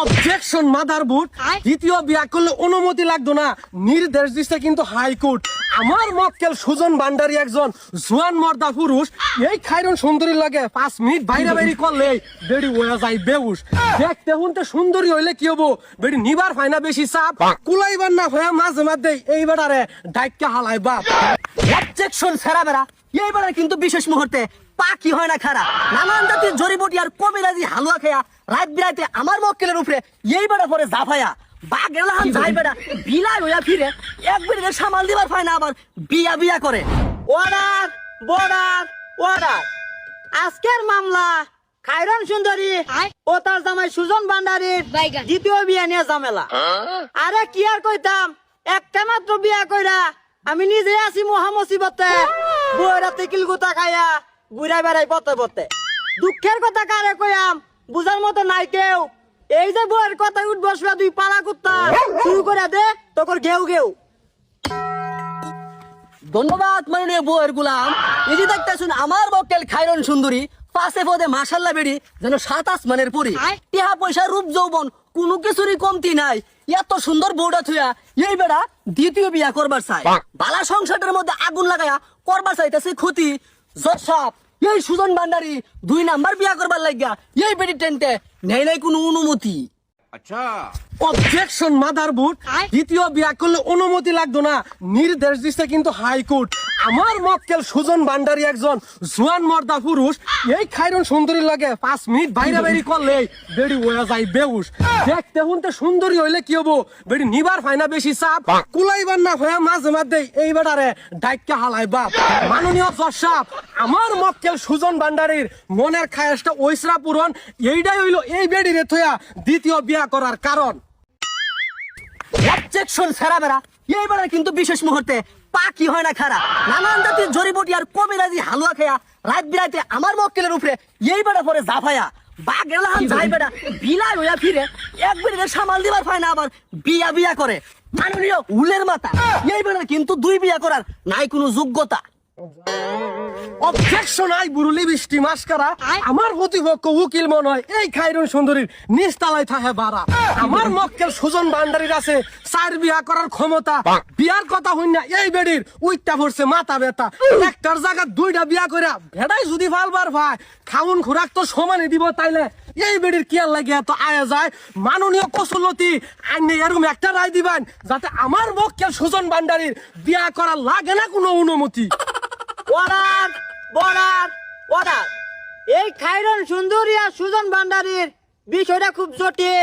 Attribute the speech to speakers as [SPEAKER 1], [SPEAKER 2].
[SPEAKER 1] Objection motherboard দ্বিতীয় বিয়া করলে অনুমতি লাগতো না, নির্দেশ দিচ্ছে কিন্তু হাইকোর্ট। আমার মক্কেল সুজন ভান্ডারী একজন জোয়ান মর্দা পুরুষ, এই খাইরন সুন্দরী লাগে 5 মিনিট বাইরে বাইরে করলে বেড়ি ওয়া যায় বেউস। দেখতে শুনতে সুন্দরী হইলে কি হবো, বেড়ি নিবার হয় না বেশি চাপ, কুলাইবার না হয়ে মাঝে মাঝে এই বেড়ারে ডাইকা হালাই বাপ।
[SPEAKER 2] অবজেকশন সেরা বেড়া, এইবারে কিন্তু বিশেষ মুহূর্তে পাকি হয় না খারা, নানান জাতির জড়িবটি আর কবিরাজি হালুয়া খেয়া রাত বিরাইতে আমার মক্কেলের উপরে এইবারে পরে জাফায়া বাঘের লাহান যাই বেড়া বিলাই হইয়া ফিরে এক বেড়ে সামাল দিবার পায় না, আবার বিয়া বিয়া করে।
[SPEAKER 3] Order border order. আজকের মামলা খায়রন সুন্দরী ও তার জামাই সুজন ভান্ডারীর দ্বিতীয় বিয়া নিয়ে ঝামেলা। আরে কি আর কইতাম, একটা মাত্র বিয়া কইরা আমি নিজে আছি মহা মুসিবতে, বউরা তেকিল গুতা খাইয়া ঘুরাই বেড়াই পথে পথে। দুঃখের কথা কারে কইয়াম বুঝার মতো নাই কেউ। এই যে বউয়ের কথা উঠ বসবা দুই পালা কুত্তা শুরু করে দে তোর ঘেউ ঘেউ।
[SPEAKER 2] ধন্যবাদ মাননীয় বউয়ের গুলাম। এই যে দেখতেছুন আমার মক্কেল খায়রন সুন্দরী পাশে পদে মাশাল্লাহ বেড়ি যেন 7 আসমানের পরি, টিহা পয়সা রূপ যৌবন কোনো কিছুরই কমতি নাই। এত সুন্দর বউটা থুয়া এই বেড়া দ্বিতীয় বিয়া করবার চাই, বালা সংসারের মধ্যে আগুন লাগায়া করবার চাইতেছে ক্ষতি। জসাব এই সুজন ভান্ডারী 2 নাম্বার বিয়া করবার লাগিয়া এই বেড়ি টেন্টে নেই নাই কোনো অনুমতি।
[SPEAKER 1] অবজেকশন মাদারবোর্ড দ্বিতীয় বিয়া করলে অনুমতি লাগতো না, নির্দেশ দিচ্ছে কিন্তু হাইকোর্ট। আমার মক্কেল সুজন ভান্ডারী একজন জোয়ান মর্দা পুরুষ, এই খাইরন সুন্দরী লাগে 5 মিনিট বাইরে বাইরে করলে বেড়ি ওয়া যায় বেউস। দেখতে শুনতে সুন্দরী হইলে কি হবো, বেড়ি নিবার হয় না বেশি চাপ, কুলাইবার না হয়ে মাঝে মাঝে এই বেড়ারে ডাইকা হালাই বাপ। মাননীয় জজ সাহেব, আমার মক্কেল সুজন ভান্ডারীর মনের খায়াসটা ওইসরা পূরণ, এইটাই হইলো এই বেড়িরে থয়া দ্বিতীয় বিয়া করার কারণ।
[SPEAKER 2] অবজেকশন সেরা বেড়া, এইবারে কিন্তু বিশেষ মুহূর্তে পাকি হয় না খারা, নানান জাতির জড়িবটি আর কবিরাজি হালুয়া খেয়া রাত বিরাইতে আমার মক্কেলের উপরে এইবারে পরে জাফায়া বাঘের লাহান যাই বেড়া বিলাই হইয়া ফিরে এক বেড়ে সামাল দিবার পায় না, আবার বিয়া বিয়া করে। মাননীয় উলের মাথা, এইবারে কিন্তু 2 বিয়া করার নাই কোনো যোগ্যতা।
[SPEAKER 1] অবজেকশন আই বুরুলি বৃষ্টি মাস্কারা, আমার প্রতিপক্ষ উকিল মনে হয় এই খাইরুন সুন্দরীর নিস্তালায় থাকে বাড়া। আমার মক্কেল সুজন ভান্ডারীর আছে 4 বিয়া করার ক্ষমতা, বিয়ার কথা হই না এই বেড়ির উইটটা পড়ছে মাথা ব্যথা। একটার জায়গা 2টা বিয়া কইরা ভেড়াই যদি ফালবার ভাই খাউন খুরাক তো সমানে দিব, তাইলে এই বেড়ির কি আর লাগে এত আয়া যায়। মাননীয় কসুলতি আইনে এরকম একটা রায় দিবেন যাতে আমার মক্কেল সুজন ভান্ডারীর বিয়া করা লাগে না কোনো অনুমতি।
[SPEAKER 3] Order border order. এই খায়রন সুন্দরী আর সুজন ভান্ডারীর বিষয়টা খুব জটিল।